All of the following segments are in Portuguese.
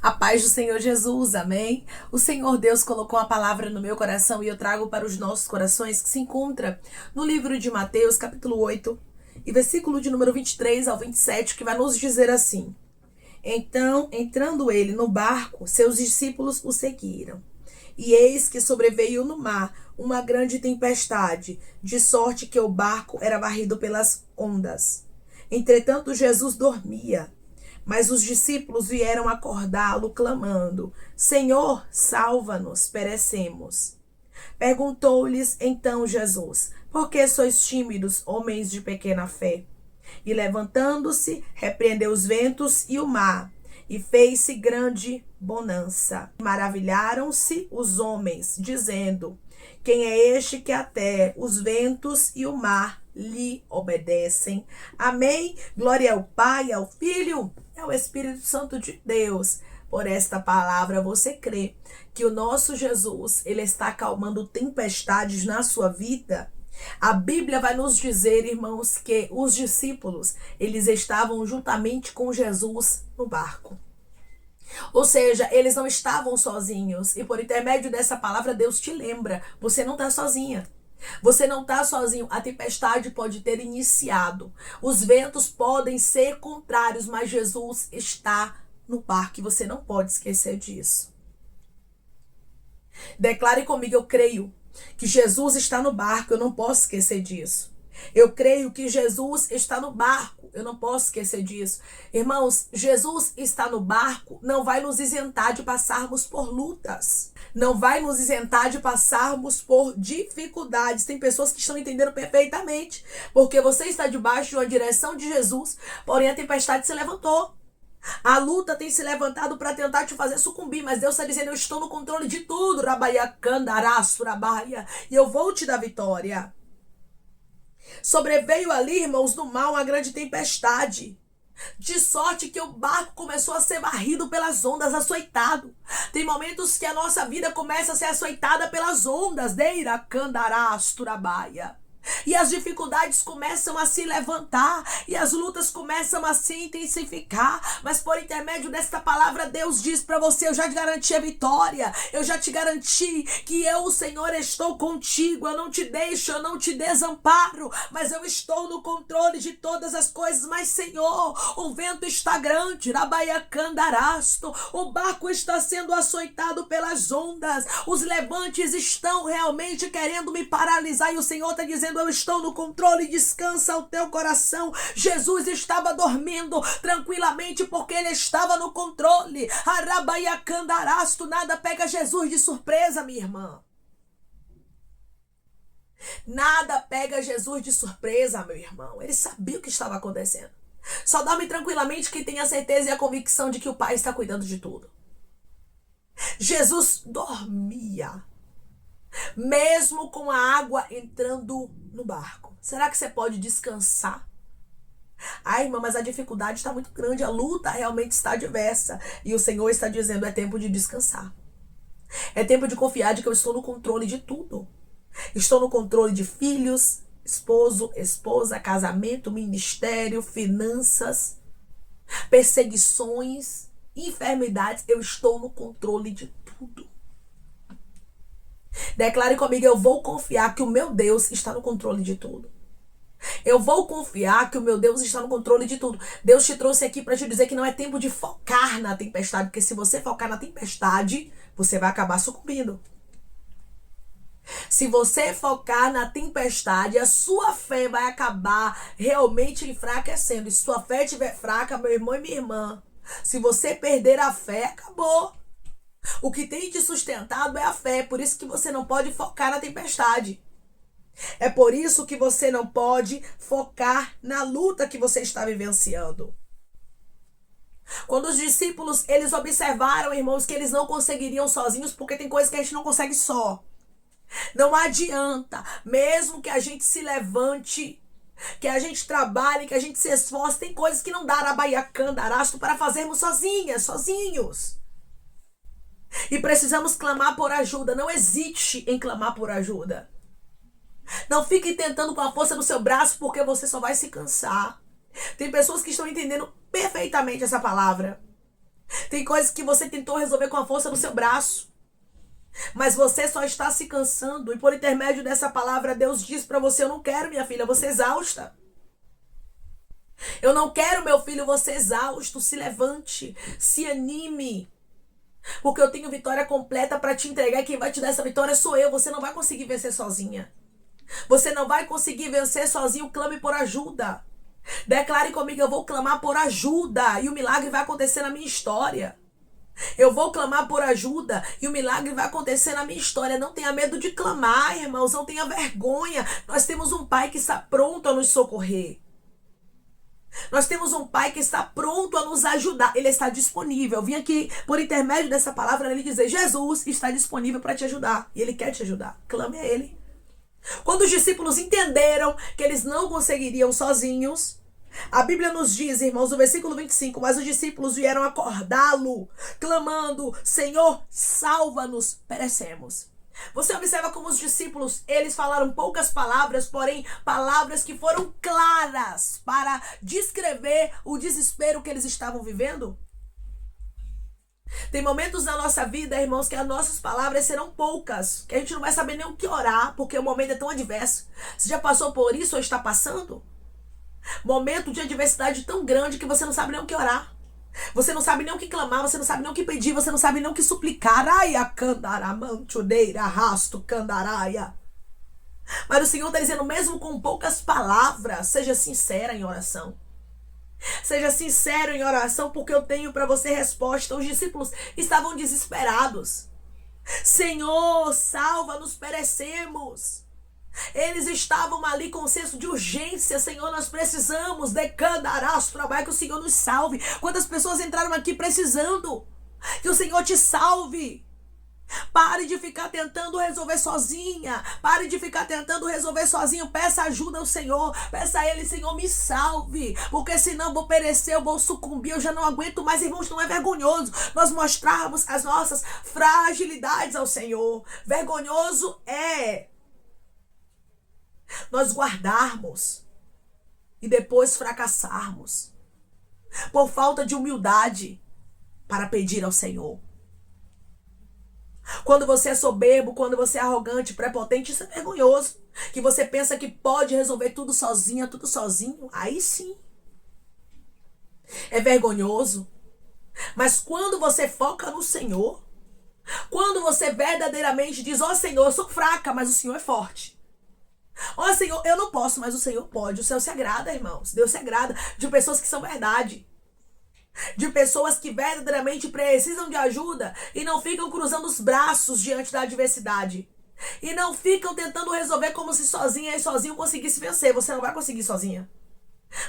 A paz do Senhor Jesus, amém? O Senhor Deus colocou a palavra no meu coração e eu trago para os nossos corações que se encontra no livro de Mateus, capítulo 8, e versículo de número 23 ao 27, que vai nos dizer assim: Então, entrando ele no barco, seus discípulos o seguiram. E eis que sobreveio no mar uma grande tempestade, de sorte que o barco era varrido pelas ondas. Entretanto, Jesus dormia. Mas os discípulos vieram acordá-lo, clamando: Senhor, salva-nos, perecemos. Perguntou-lhes então Jesus: Por que sois tímidos, homens de pequena fé? E levantando-se, repreendeu os ventos e o mar, e fez-se grande bonança. Maravilharam-se os homens, dizendo: Quem é este que até os ventos e o mar lhe obedecem? Amém? Glória ao Pai, ao Filho, ao Espírito Santo de Deus. Por esta palavra você crê que o nosso Jesus, ele está acalmando tempestades na sua vida? A Bíblia vai nos dizer, irmãos, que os discípulos, eles estavam juntamente com Jesus no barco. Ou seja, eles não estavam sozinhos. E por intermédio dessa palavra, Deus te lembra, você não está sozinha. Você não está sozinho. A tempestade pode ter iniciado. Os ventos podem ser contrários, mas Jesus está no barco e você não pode esquecer disso. Declare comigo: eu creio que Jesus está no barco, eu não posso esquecer disso. Eu creio que Jesus está no barco, eu não posso esquecer disso. Irmãos, Jesus está no barco, não vai nos isentar de passarmos por lutas. Não vai nos isentar de passarmos por dificuldades. Tem pessoas que estão entendendo perfeitamente, porque você está debaixo de uma direção de Jesus, porém a tempestade se levantou. A luta tem se levantado para tentar te fazer sucumbir, mas Deus está dizendo: eu estou no controle de tudo, e eu vou te dar vitória. Sobreveio ali, irmãos, no mar uma grande tempestade, de sorte que o barco começou a ser varrido pelas ondas, açoitado. Tem momentos que a nossa vida começa a ser açoitada pelas ondas, e as dificuldades começam a se levantar, e as lutas começam a se intensificar, mas por intermédio desta palavra, Deus diz para você: eu já te garanti a vitória, eu já te garanti que eu, o Senhor, estou contigo, eu não te deixo, eu não te desamparo, mas eu estou no controle de todas as coisas. Mas Senhor, o vento está grande, o barco está sendo açoitado pelas ondas, os levantes estão realmente querendo me paralisar, e o Senhor está dizendo: eu estou no controle, descansa o teu coração. Jesus estava dormindo tranquilamente porque ele estava no controle. Nada pega Jesus de surpresa, minha irmã. Nada pega Jesus de surpresa, meu irmão. Ele sabia o que estava acontecendo. Só dorme tranquilamente quem tem a certeza e a convicção de que o Pai está cuidando de tudo. Jesus dormia, mesmo com a água entrando no barco. Será que você pode descansar? Ai, irmã, mas a dificuldade está muito grande, a luta realmente está diversa. E o Senhor está dizendo: é tempo de descansar. É tempo de confiar de que eu estou no controle de tudo. Estou no controle de filhos, esposo, esposa, casamento, ministério, finanças, perseguições, enfermidades. Eu estou no controle de tudo. Declare comigo: eu vou confiar que o meu Deus está no controle de tudo. Eu vou confiar que o meu Deus está no controle de tudo. Deus te trouxe aqui para te dizer que não é tempo de focar na tempestade, porque se você focar na tempestade, você vai acabar sucumbindo. Se você focar na tempestade, a sua fé vai acabar realmente enfraquecendo. E se sua fé estiver fraca, meu irmão e minha irmã, se você perder a fé, acabou. O que tem te sustentado é a fé. Por isso que você não pode focar na tempestade. É por isso que você não pode focar na luta que você está vivenciando. Quando os discípulos, eles observaram, irmãos, que eles não conseguiriam sozinhos, porque tem coisas que a gente não consegue só. Não adianta, mesmo que a gente se levante, que a gente trabalhe, que a gente se esforce, tem coisas que não dá para fazermos sozinhos. E precisamos clamar por ajuda. Não hesite em clamar por ajuda. Não fique tentando com a força do seu braço, porque você só vai se cansar. Tem pessoas que estão entendendo perfeitamente essa palavra. Tem coisas que você tentou resolver com a força do seu braço. Mas você só está se cansando. E por intermédio dessa palavra, Deus diz para você: eu não quero, minha filha, você exausta. Eu não quero, meu filho, você exausto. Se levante, se anime. Porque eu tenho vitória completa para te entregar. E quem vai te dar essa vitória sou eu. Você não vai conseguir vencer sozinha. Você não vai conseguir vencer sozinho. Clame por ajuda. Declare comigo: eu vou clamar por ajuda. E o milagre vai acontecer na minha história. Eu vou clamar por ajuda e o milagre vai acontecer na minha história. Não tenha medo de clamar, irmãos. Não tenha vergonha. Nós temos um Pai que está pronto a nos socorrer. Nós temos um Pai que está pronto a nos ajudar. Ele está disponível. Eu vim aqui, por intermédio dessa palavra, ele dizer: Jesus está disponível para te ajudar. E ele quer te ajudar. Clame a ele. Quando os discípulos entenderam que eles não conseguiriam sozinhos, a Bíblia nos diz, irmãos, no versículo 25, mas os discípulos vieram acordá-lo, clamando: Senhor, salva-nos, perecemos. Você observa como os discípulos, eles falaram poucas palavras, porém palavras que foram claras para descrever o desespero que eles estavam vivendo? Tem momentos na nossa vida, irmãos, que as nossas palavras serão poucas, que a gente não vai saber nem o que orar, porque o momento é tão adverso. Você já passou por isso ou está passando? Momento de adversidade tão grande que você não sabe nem o que orar. Você não sabe nem o que clamar, você não sabe nem o que pedir, você não sabe nem o que suplicar. Aia, candaramanchudeira, arrasto, candaraia. Mas o Senhor está dizendo, mesmo com poucas palavras, seja sincera em oração. Seja sincero em oração, porque eu tenho para você resposta. Os discípulos estavam desesperados. Senhor, salva-nos, perecemos. Eles estavam ali com um senso de urgência. Senhor, nós precisamos de candarás trabalho, que o Senhor nos salve. Quantas pessoas entraram aqui precisando que o Senhor te salve? Pare de ficar tentando resolver sozinha. Pare de ficar tentando resolver sozinho. Peça ajuda ao Senhor. Peça a Ele: Senhor, me salve. Porque senão eu vou perecer, eu vou sucumbir, eu já não aguento mais. Irmãos, não é vergonhoso nós mostrarmos as nossas fragilidades ao Senhor. Vergonhoso é nós guardarmos e depois fracassarmos por falta de humildade para pedir ao Senhor. Quando você é soberbo, quando você é arrogante, prepotente, isso é vergonhoso. Que você pensa que pode resolver tudo sozinha, tudo sozinho, aí sim. É vergonhoso. Mas quando você foca no Senhor, quando você verdadeiramente diz: ó Senhor, eu sou fraca, mas o Senhor é forte. Ó Senhor, eu não posso, mas o Senhor pode. O céu se agrada, irmãos. Deus se agrada de pessoas que são verdade. De pessoas que verdadeiramente precisam de ajuda e não ficam cruzando os braços diante da adversidade. E não ficam tentando resolver como se sozinha e sozinho conseguisse vencer. Você não vai conseguir sozinha.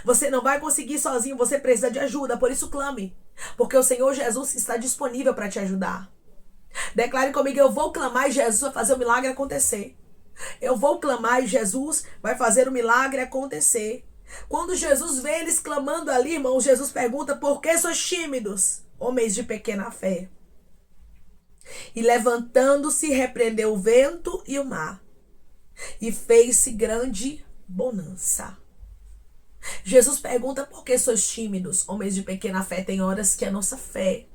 Você não vai conseguir sozinho, você precisa de ajuda. Por isso clame, porque o Senhor Jesus está disponível para te ajudar. Declare comigo: eu vou clamar e Jesus vai fazer o milagre acontecer. Eu vou clamar e Jesus vai fazer o milagre acontecer. Quando Jesus vê eles clamando ali, irmãos, Jesus pergunta: por que sois tímidos, homens de pequena fé? E levantando-se, repreendeu o vento e o mar, e fez-se grande bonança. Jesus pergunta: por que sois tímidos, homens de pequena fé? Tem horas que a nossa fé,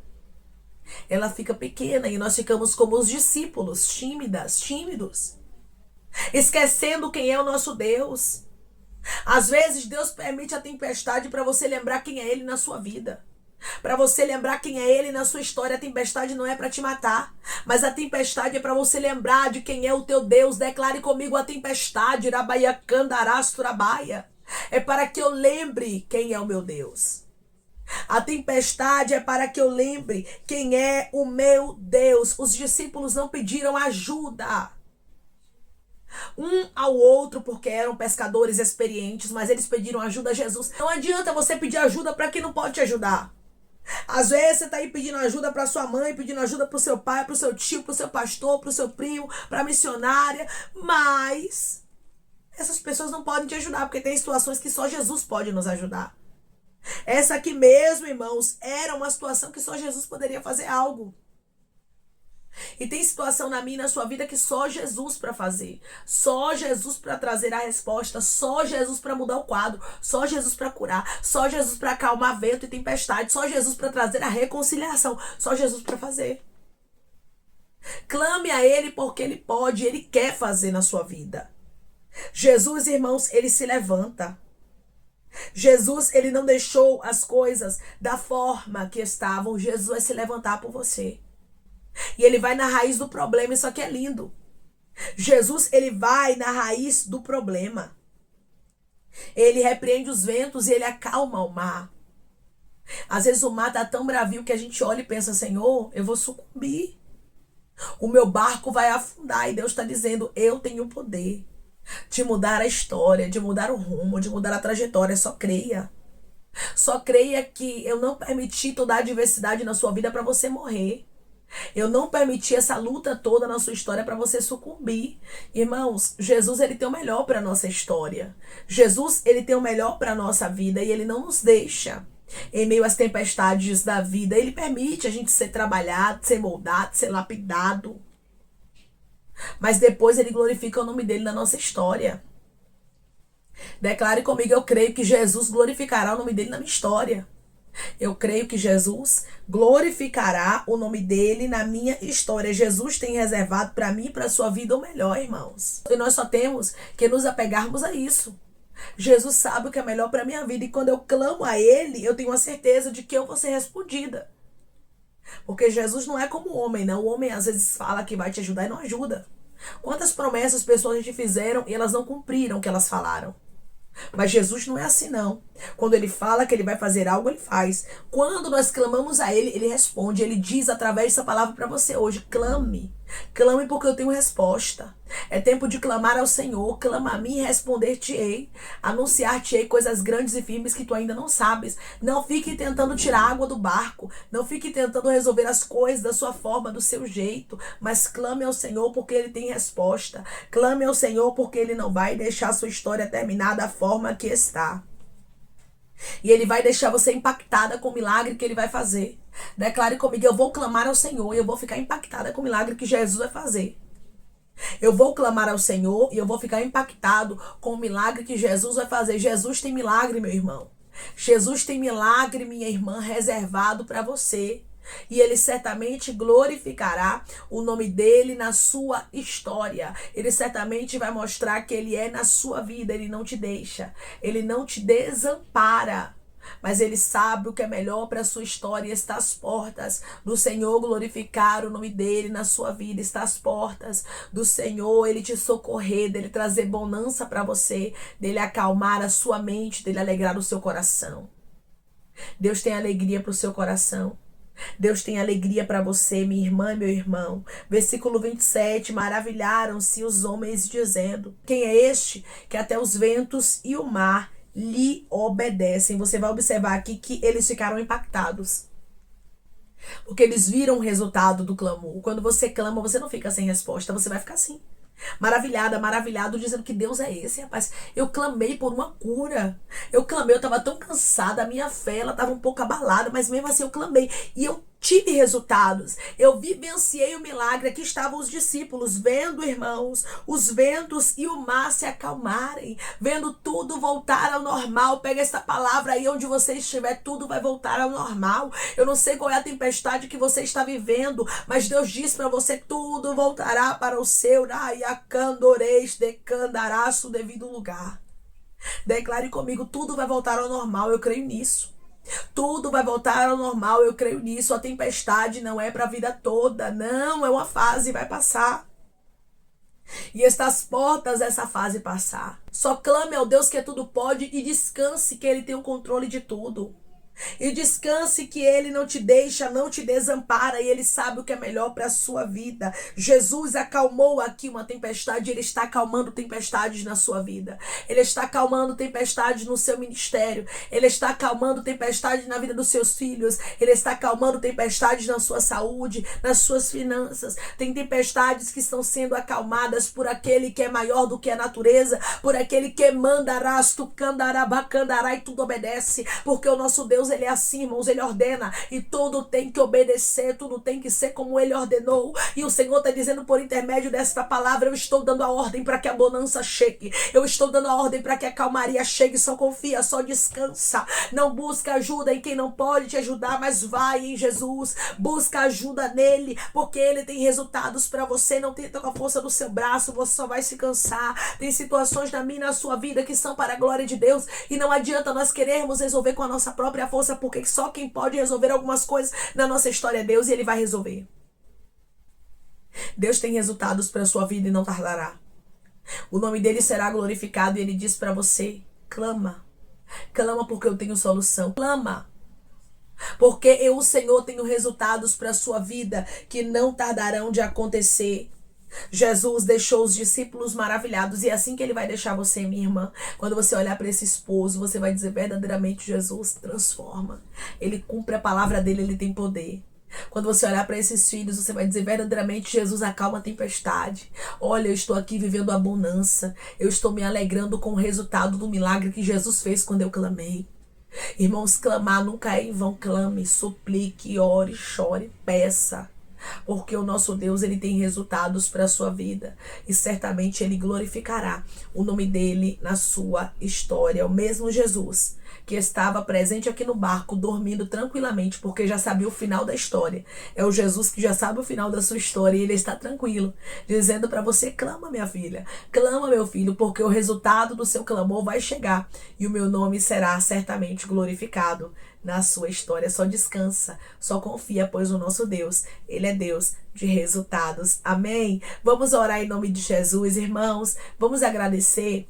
ela fica pequena e nós ficamos como os discípulos, tímidos, esquecendo quem é o nosso Deus. Às vezes Deus permite a tempestade para você lembrar quem é Ele na sua vida. Para você lembrar quem é Ele na sua história. A tempestade não é para te matar, mas a tempestade é para você lembrar de quem é o teu Deus. Declare comigo: a tempestade, Rabaia Candarás Trabaia, é para que eu lembre quem é o meu Deus. A tempestade é para que eu lembre quem é o meu Deus. Os discípulos não pediram ajuda um ao outro porque eram pescadores experientes, mas eles pediram ajuda a Jesus. Não adianta você pedir ajuda para quem não pode te ajudar. Às vezes você está aí pedindo ajuda para sua mãe, pedindo ajuda para o seu pai, para o seu tio, para o seu pastor, para o seu primo, para a missionária, mas essas pessoas não podem te ajudar, porque tem situações que só Jesus pode nos ajudar. Essa aqui mesmo, irmãos, era uma situação que só Jesus poderia fazer algo. E tem situação na minha e na sua vida que só Jesus para fazer. Só Jesus para trazer a resposta. Só Jesus para mudar o quadro. Só Jesus para curar. Só Jesus para acalmar vento e tempestade. Só Jesus para trazer a reconciliação. Só Jesus para fazer. Clame a Ele porque Ele pode, Ele quer fazer na sua vida. Jesus, irmãos, Ele se levanta. Jesus, Ele não deixou as coisas da forma que estavam. Jesus vai se levantar por você. E Ele vai na raiz do problema, isso aqui é lindo. Jesus, Ele vai na raiz do problema. Ele repreende os ventos e Ele acalma o mar. Às vezes o mar tá tão bravio que a gente olha e pensa, Senhor, eu vou sucumbir. O meu barco vai afundar. E Deus está dizendo, eu tenho o poder de mudar a história, de mudar o rumo, de mudar a trajetória. Só creia. Só creia que eu não permiti toda a adversidade na sua vida para você morrer. Eu não permiti essa luta toda na sua história para você sucumbir. Irmãos, Jesus, Ele tem o melhor para nossa história. Jesus, Ele tem o melhor para nossa vida e Ele não nos deixa em meio às tempestades da vida. Ele permite a gente ser trabalhado, ser moldado, ser lapidado. Mas depois Ele glorifica o nome dEle na nossa história. Declare comigo, eu creio que Jesus glorificará o nome dEle na minha história. Eu creio que Jesus glorificará o nome dele na minha história. Jesus tem reservado para mim e para a sua vida o melhor, irmãos. E nós só temos que nos apegarmos a isso. Jesus sabe o que é melhor para a minha vida. E quando eu clamo a Ele, eu tenho a certeza de que eu vou ser respondida. Porque Jesus não é como o homem, não. O homem às vezes fala que vai te ajudar e não ajuda. Quantas promessas pessoas te fizeram e elas não cumpriram o que elas falaram? Mas Jesus não é assim, não. Quando Ele fala que Ele vai fazer algo, Ele faz. Quando nós clamamos a Ele, Ele responde. Ele diz através dessa palavra para você hoje, clame. Clame porque eu tenho resposta. É tempo de clamar ao Senhor. Clama a mim e responder-te-ei. Anunciar-te-ei coisas grandes e firmes que tu ainda não sabes. Não fique tentando tirar água do barco. Não fique tentando resolver as coisas da sua forma, do seu jeito. Mas clame ao Senhor porque Ele tem resposta. Clame ao Senhor porque Ele não vai deixar a sua história terminar da forma que está. E Ele vai deixar você impactada com o milagre que Ele vai fazer. Declare comigo, eu vou clamar ao Senhor e eu vou ficar impactada com o milagre que Jesus vai fazer. Eu vou clamar ao Senhor e eu vou ficar impactado com o milagre que Jesus vai fazer. Jesus tem milagre, meu irmão. Jesus tem milagre, minha irmã, reservado para você. E Ele certamente glorificará o nome dele na sua história. Ele certamente vai mostrar que Ele é na sua vida. Ele não te deixa. Ele não te desampara. Mas Ele sabe o que é melhor para a sua história. Está às portas do Senhor glorificar o nome dele na sua vida. Está às portas do Senhor Ele te socorrer, dele trazer bonança para você, dele acalmar a sua mente, dele alegrar o seu coração. Deus tem alegria para o seu coração. Deus tem alegria para você, minha irmã e meu irmão. Versículo 27, maravilharam-se os homens dizendo, quem é este que até os ventos e o mar lhe obedecem? Você vai observar aqui que eles ficaram impactados. Porque eles viram o resultado do clamor. Quando você clama, você não fica sem resposta, você vai ficar assim. Maravilhada, maravilhado, dizendo que Deus é esse, rapaz. Eu clamei por uma cura. Eu clamei, eu estava tão cansada, a minha fé, ela estava um pouco abalada, mas mesmo assim eu clamei. E eu tive resultados. Eu vivenciei o milagre. Aqui estavam os discípulos, vendo, irmãos, os ventos e o mar se acalmarem, vendo tudo voltar ao normal. Pega essa palavra aí onde você estiver, tudo vai voltar ao normal. Eu não sei qual é a tempestade que você está vivendo, mas Deus diz para você, tudo voltará para o seu candoreis decandaraço devido lugar. Declare comigo, tudo vai voltar ao normal, eu creio nisso. Tudo vai voltar ao normal, eu creio nisso. A tempestade não é para a vida toda, não, é uma fase, vai passar. E está às portas dessa fase passar. Só clame ao Deus que tudo pode e descanse que Ele tem o controle de tudo. E descanse que Ele não te deixa, não te desampara e Ele sabe o que é melhor para a sua vida. Jesus acalmou aqui uma tempestade, Ele está acalmando tempestades na sua vida. Ele está acalmando tempestades no seu ministério. Ele está acalmando tempestades na vida dos seus filhos. Ele está acalmando tempestades na sua saúde, nas suas finanças. Tem tempestades que estão sendo acalmadas por aquele que é maior do que a natureza, por aquele que mandarás, tucandará, bacandará e tudo obedece, porque o nosso Deus Deus, ele é assim, irmãos, ele ordena e tudo tem que obedecer, tudo tem que ser como ele ordenou. E o Senhor está dizendo por intermédio desta palavra, eu estou dando a ordem para que a bonança chegue. Eu estou dando a ordem para que a calmaria chegue. Só confia, só descansa. Não busca ajuda em quem não pode te ajudar, mas vai em Jesus. Busca ajuda nele, porque ele tem resultados para você. Não tenta com a força do seu braço, você só vai se cansar. Tem situações na minha e na sua vida que são para a glória de Deus e não adianta nós querermos resolver com a nossa própria força, porque só quem pode resolver algumas coisas na nossa história é Deus e ele vai resolver. Deus tem resultados para a sua vida e não tardará. O nome dele será glorificado e ele diz para você: clama. Clama porque eu tenho solução. Clama. Porque eu, o Senhor, tenho resultados para a sua vida que não tardarão de acontecer. Jesus deixou os discípulos maravilhados e é assim que ele vai deixar você, minha irmã. Quando você olhar para esse esposo, você vai dizer verdadeiramente: Jesus transforma. Ele cumpre a palavra dele, ele tem poder. Quando você olhar para esses filhos, você vai dizer verdadeiramente: Jesus acalma a tempestade. Olha, eu estou aqui vivendo a bonança. Eu estou me alegrando com o resultado do milagre que Jesus fez quando eu clamei. Irmãos, clamar nunca é em vão. Clame, suplique, ore, chore, peça. Porque o nosso Deus, ele tem resultados para a sua vida. E certamente ele glorificará o nome dele na sua história. O mesmo Jesus que estava presente aqui no barco, dormindo tranquilamente, porque já sabia o final da história. É o Jesus que já sabe o final da sua história e ele está tranquilo, dizendo para você: clama, minha filha, clama, meu filho, porque o resultado do seu clamor vai chegar e o meu nome será certamente glorificado na sua história. Só descansa, só confia, pois o nosso Deus, ele é Deus de resultados. Amém? Vamos orar em nome de Jesus, irmãos. Vamos agradecer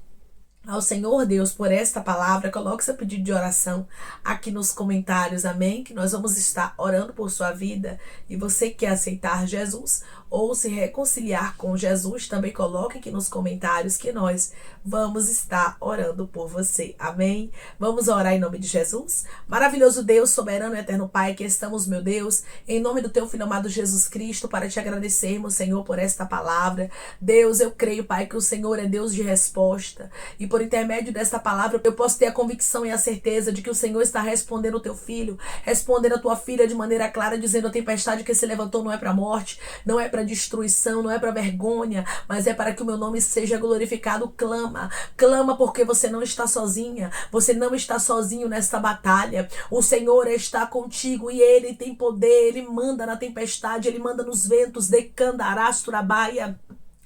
ao Senhor Deus por esta palavra. Coloque seu pedido de oração aqui nos comentários, amém? Que nós vamos estar orando por sua vida. E você que quer aceitar Jesus ou se reconciliar com Jesus, também coloque aqui nos comentários que nós vamos estar orando por você, amém? Vamos orar em nome de Jesus? Maravilhoso Deus, soberano e eterno Pai, que estamos, meu Deus, em nome do teu Filho amado Jesus Cristo, para te agradecermos, Senhor, por esta palavra. Deus, eu creio, Pai, que o Senhor é Deus de resposta e por intermédio desta palavra eu posso ter a convicção e a certeza de que o Senhor está respondendo o teu filho, respondendo a tua filha de maneira clara, dizendo: a tempestade que se levantou não é para a morte, não é para destruição, não é para vergonha, mas é para que o meu nome seja glorificado. Clama, clama, porque você não está sozinha, você não está sozinho nesta batalha. O Senhor está contigo e ele tem poder, ele manda na tempestade, ele manda nos ventos, decandarás turabaia.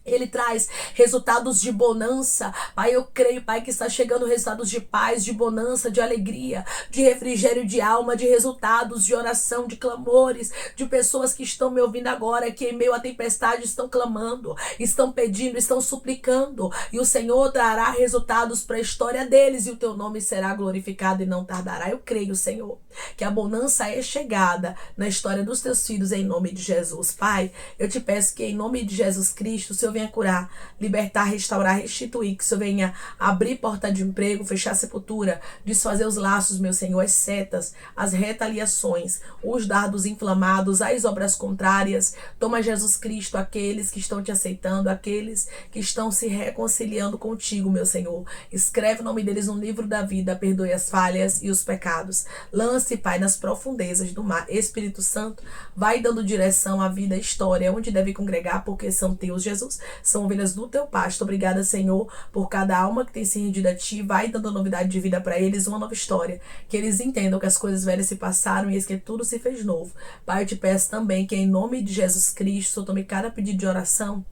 Ele traz resultados de bonança. Pai, eu creio, Pai, que está chegando resultados de paz, de bonança, de alegria, de refrigério de alma, de resultados de oração, de clamores, de pessoas que estão me ouvindo agora, que em meio à tempestade estão clamando, estão pedindo, estão suplicando. E o Senhor trará resultados para a história deles e o teu nome será glorificado e não tardará. Eu creio, Senhor, que a bonança é chegada na história dos teus filhos em nome de Jesus. Pai, eu te peço que em nome de Jesus Cristo, o Senhor venha curar, libertar, restaurar, restituir, que o Senhor venha abrir porta de emprego, fechar a sepultura, desfazer os laços, meu Senhor, as setas, as retaliações, os dardos inflamados, as obras contrárias. Toma, Jesus Cristo, aqueles que estão te aceitando, aqueles que estão se reconciliando contigo, meu Senhor. Escreve o nome deles no livro da vida, perdoe as falhas e os pecados. Lance, Pai, nas profundezas do mar. Espírito Santo, vai dando direção à vida, à história, onde deve congregar, porque são teus, Jesus. São ovelhas do teu pasto. Obrigada, Senhor, por cada alma que tem se rendido a ti. Vai dando novidade de vida para eles, uma nova história. Que eles entendam que as coisas velhas se passaram e eis que tudo se fez novo. Pai, eu te peço também que em nome de Jesus Cristo, eu tome cada pedido de oração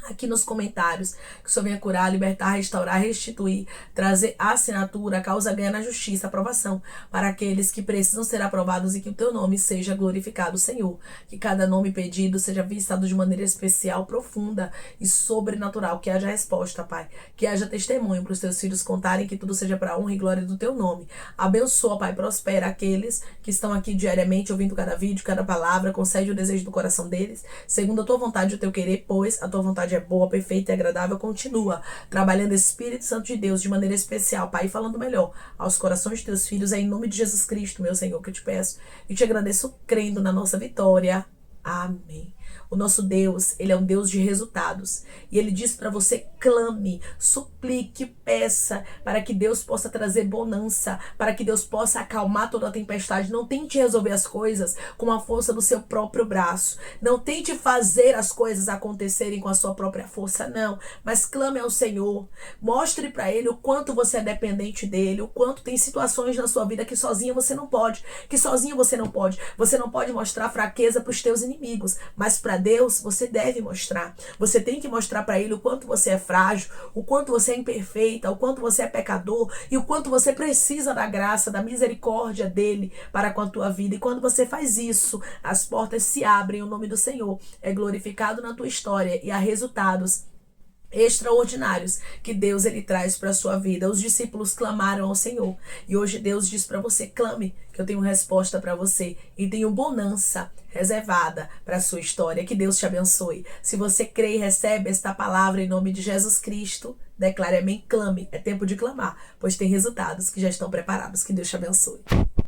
aqui nos comentários, que o Senhor venha curar, libertar, restaurar, restituir, trazer a assinatura, a causa ganha na justiça, aprovação para aqueles que precisam ser aprovados e que o teu nome seja glorificado, Senhor. Que cada nome pedido seja visitado de maneira especial, profunda e sobrenatural. Que haja resposta, Pai. Que haja testemunho para os teus filhos contarem, que tudo seja para a honra e glória do teu nome. Abençoa, Pai, prospera aqueles que estão aqui diariamente ouvindo cada vídeo, cada palavra. Concede o desejo do coração deles, segundo a tua vontade e o teu querer, pois a tua vontade é boa, perfeita e agradável. Continua trabalhando, Espírito Santo de Deus, de maneira especial, Pai, falando melhor aos corações de teus filhos, é em nome de Jesus Cristo, meu Senhor, que eu te peço e te agradeço, crendo na nossa vitória. Amém. O nosso Deus, ele é um Deus de resultados. E ele diz para você: clame, suplique, peça, para que Deus possa trazer bonança, para que Deus possa acalmar toda a tempestade. Não tente resolver as coisas com a força do seu próprio braço. Não tente fazer as coisas acontecerem com a sua própria força, não. Mas clame ao Senhor. Mostre para Ele o quanto você é dependente dEle, o quanto tem situações na sua vida que sozinha você não pode, que sozinho você não pode. Você não pode mostrar fraqueza para os teus inimigos, mas para Deus você deve mostrar. Você tem que mostrar para Ele o quanto você é frágil, o quanto você é imperfeita, o quanto você é pecador e o quanto você precisa da graça, da misericórdia dEle para com a tua vida. E quando você faz isso, as portas se abrem, o nome do Senhor é glorificado na tua história e há resultados extraordinários que Deus ele traz para a sua vida. Os discípulos clamaram ao Senhor e hoje Deus diz para você: clame, que eu tenho resposta para você e tenho bonança reservada para a sua história. Que Deus te abençoe. Se você crê e recebe esta palavra em nome de Jesus Cristo, declare amém, clame. É tempo de clamar, pois tem resultados que já estão preparados. Que Deus te abençoe.